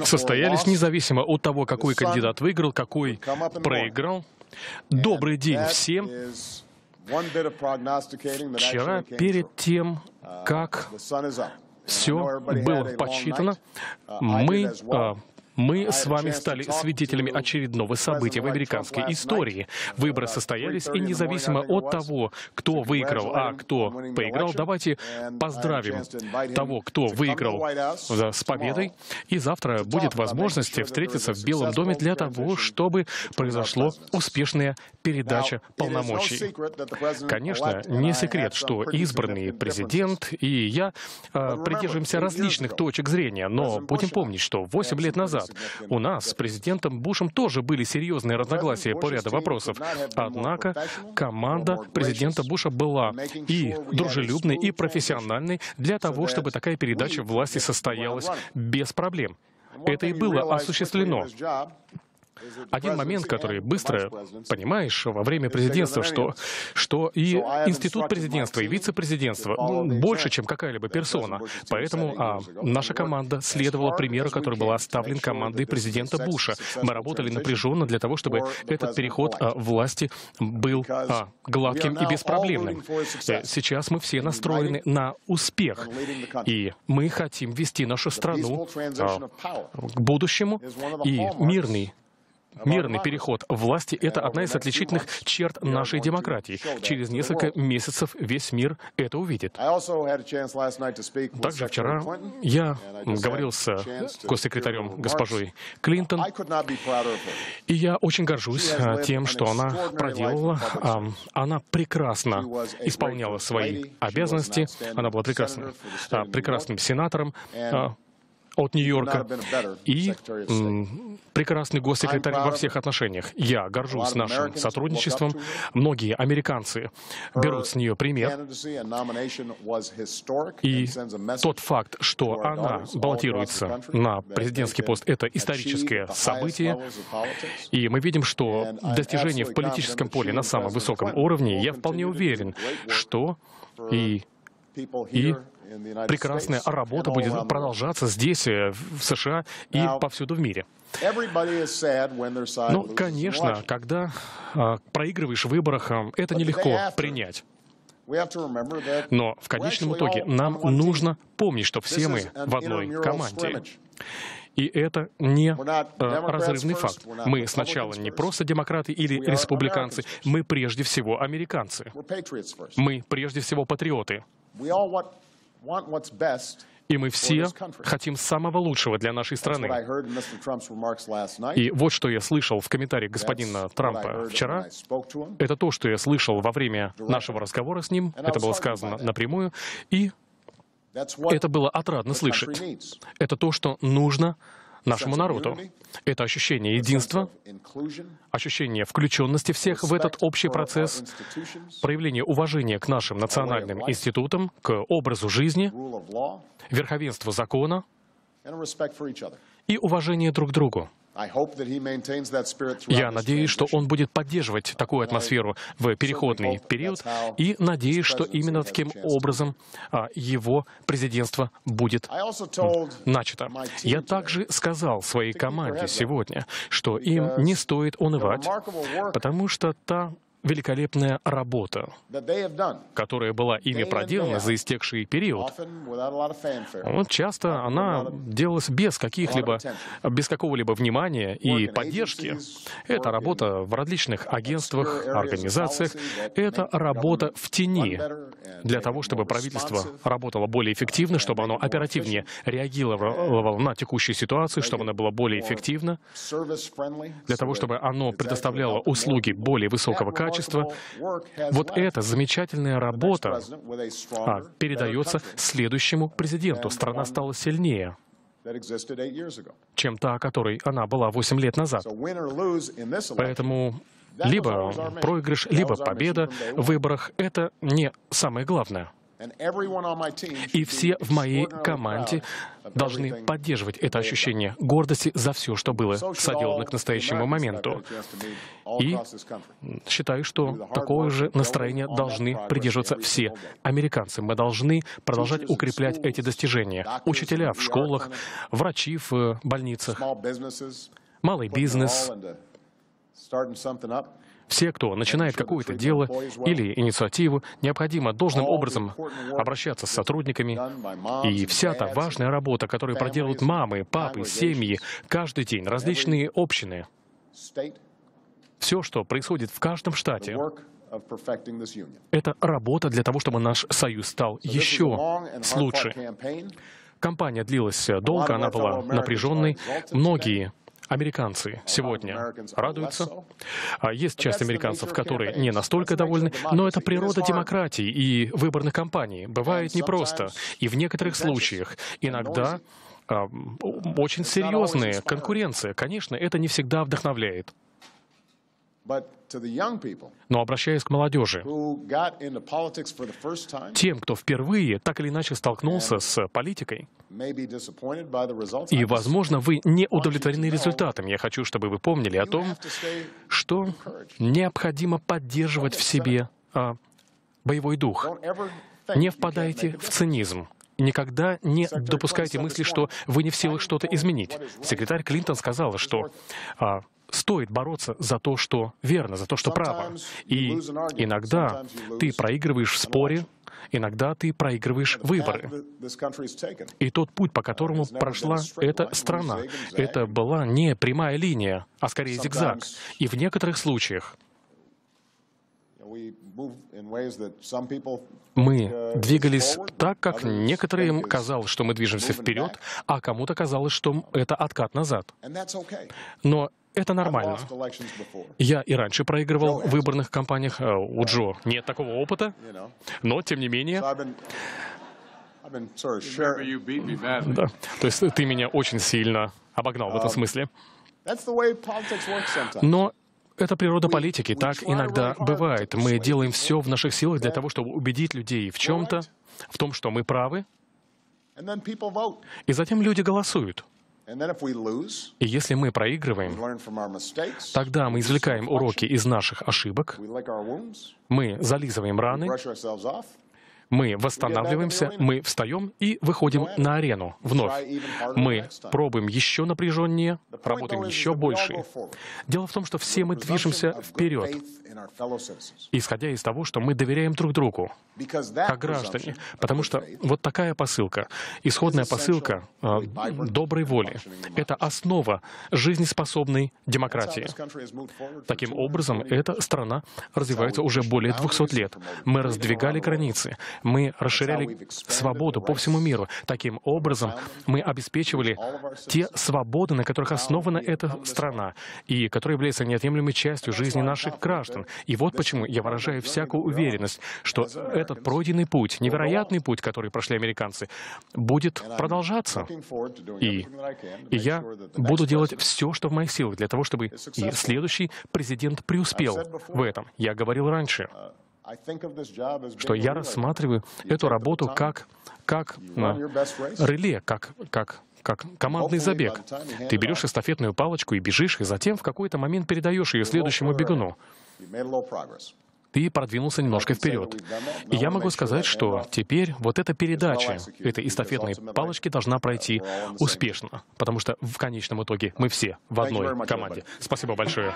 состоялись независимо от того, какой кандидат выиграл, какой проиграл. Добрый день всем. Вчера, перед тем, как все было подсчитано, мы с вами стали свидетелями очередного события в американской истории. Выборы состоялись, и независимо от того, кто выиграл, а кто проиграл, давайте поздравим того, кто выиграл с победой. И завтра будет возможность встретиться в Белом доме для того, чтобы произошла успешная передача полномочий. Конечно, не секрет, что избранный президент и я придерживаемся различных точек зрения, но будем помнить, что 8 лет назад у нас с президентом Бушем тоже были серьезные разногласия по ряду вопросов. Однако команда президента Буша была и дружелюбной, и профессиональной для того, чтобы такая передача власти состоялась без проблем. Это и было осуществлено. Один момент, который быстро понимаешь во время президентства, что и институт президентства, и вице-президентства больше, чем какая-либо персона. Поэтому наша команда следовала примеру, который был оставлен командой президента Буша. Мы работали напряженно для того, чтобы этот переход власти был гладким и беспроблемным. Сейчас мы все настроены на успех, и мы хотим вести нашу страну к будущему, и мирный переход власти — это одна из отличительных черт нашей демократии. Через несколько месяцев весь мир это увидит. Также вчера я говорил с госсекретарем госпожой Клинтон, и я очень горжусь тем, что она проделала. Она прекрасно исполняла свои обязанности, она была прекрасным сенатором от Нью-Йорка и прекрасный госсекретарь во всех отношениях. Я горжусь нашим сотрудничеством. Многие американцы берут с нее пример. И тот факт, что она баллотируется на президентский пост, это историческое событие. И мы видим, что достижения в политическом поле на самом высоком уровне, я вполне уверен, что и прекрасная работа будет продолжаться здесь, в США и повсюду в мире. Ну, конечно, когда проигрываешь в выборах, это нелегко принять. Но в конечном итоге нам нужно помнить, что все мы в одной команде. И это не разрывный факт. Мы сначала не просто демократы или республиканцы, мы прежде всего американцы. Мы прежде всего патриоты. И мы все хотим самого лучшего для нашей страны. И вот что я слышал в комментариях господина Трампа вчера. Это то, что я слышал во время нашего разговора с ним. Это было сказано напрямую. И это было отрадно слышать. Это то, что нужно нашему народу. Это ощущение единства, ощущение включенности всех в этот общий процесс, проявление уважения к нашим национальным институтам, к образу жизни, верховенству закона и уважение друг к другу. Я надеюсь, что он будет поддерживать такую атмосферу в переходный период, и надеюсь, что именно таким образом его президентство будет начато. Я также сказал своей команде сегодня, что им не стоит унывать, потому что та великолепная работа, которая была ими проделана за истекший период, часто она делалась без какого-либо внимания и поддержки. Это работа в различных агентствах, организациях. Это работа в тени для того, чтобы правительство работало более эффективно, чтобы оно оперативнее реагировало на текущую ситуацию, чтобы оно было более эффективно, для того, чтобы оно предоставляло услуги более высокого качества. Вот эта замечательная работа передается следующему президенту. Страна стала сильнее, чем та, которой она была 8 лет назад. Поэтому либо проигрыш, либо победа в выборах — это не самое главное. И все в моей команде должны поддерживать это ощущение гордости за все, что было соделано к настоящему моменту. И считаю, что такое же настроение должны придерживаться все американцы. Мы должны продолжать укреплять эти достижения. Учителя в школах, врачи в больницах, малый бизнес, все, кто начинает какое-то дело или инициативу, необходимо должным образом обращаться с сотрудниками. И вся та важная работа, которую проделывают мамы, папы, семьи, каждый день, различные общины, все, что происходит в каждом штате, это работа для того, чтобы наш союз стал еще лучше. Кампания длилась долго, она была напряженной. Многие американцы сегодня радуются. Есть часть американцев, которые не настолько довольны, но это природа демократии и выборных кампаний. Бывает непросто. И в некоторых случаях иногда очень серьезная конкуренция. Конечно, это не всегда вдохновляет. Но обращаясь к молодежи, тем, кто впервые так или иначе столкнулся с политикой, и, возможно, вы не удовлетворены результатами, я хочу, чтобы вы помнили о том, что необходимо поддерживать в себе боевой дух. Не впадайте в цинизм. Никогда не допускайте мысли, что вы не в силах что-то изменить. Секретарь Клинтон сказала, что стоит бороться за то, что верно, за то, что право. И иногда ты проигрываешь в споре, иногда ты проигрываешь выборы. И тот путь, по которому прошла эта страна, это была не прямая линия, а скорее зигзаг. И в некоторых случаях мы двигались так, как некоторым казалось, что мы движемся вперед, а кому-то казалось, что это откат назад. Но это нормально. Я и раньше проигрывал в выборных кампаниях. У Джо нет такого опыта, но, тем не менее... Да. То есть ты меня очень сильно обогнал в этом смысле. Но это природа политики. Так иногда бывает. Мы делаем все в наших силах для того, чтобы убедить людей в чем-то, в том, что мы правы. И затем люди голосуют. И если мы проигрываем, тогда мы извлекаем уроки из наших ошибок, мы зализываем раны, мы восстанавливаемся, мы встаем и выходим на арену вновь. Мы пробуем еще напряженнее, работаем еще больше. Дело в том, что все мы движемся вперед, исходя из того, что мы доверяем друг другу, как граждане. Потому что вот такая посылка, исходная посылка доброй воли, это основа жизнеспособной демократии. Таким образом, эта страна развивается уже более 200 лет. Мы раздвигали границы, мы расширяли свободу по всему миру. Таким образом, мы обеспечивали те свободы, на которых основана эта страна, и которые являются неотъемлемой частью жизни наших граждан. И вот почему я выражаю всякую уверенность, что этот пройденный путь, невероятный путь, который прошли американцы, будет продолжаться. И я буду делать все, что в моих силах, для того, чтобы и следующий президент преуспел в этом. Я говорил раньше, что я рассматриваю эту работу как реле, как командный забег. Ты берешь эстафетную палочку и бежишь, и затем в какой-то момент передаешь ее следующему бегуну. Ты продвинулся немножко вперед. И я могу сказать, что теперь вот эта передача этой эстафетной палочки должна пройти успешно, потому что в конечном итоге мы все в одной команде. Спасибо большое.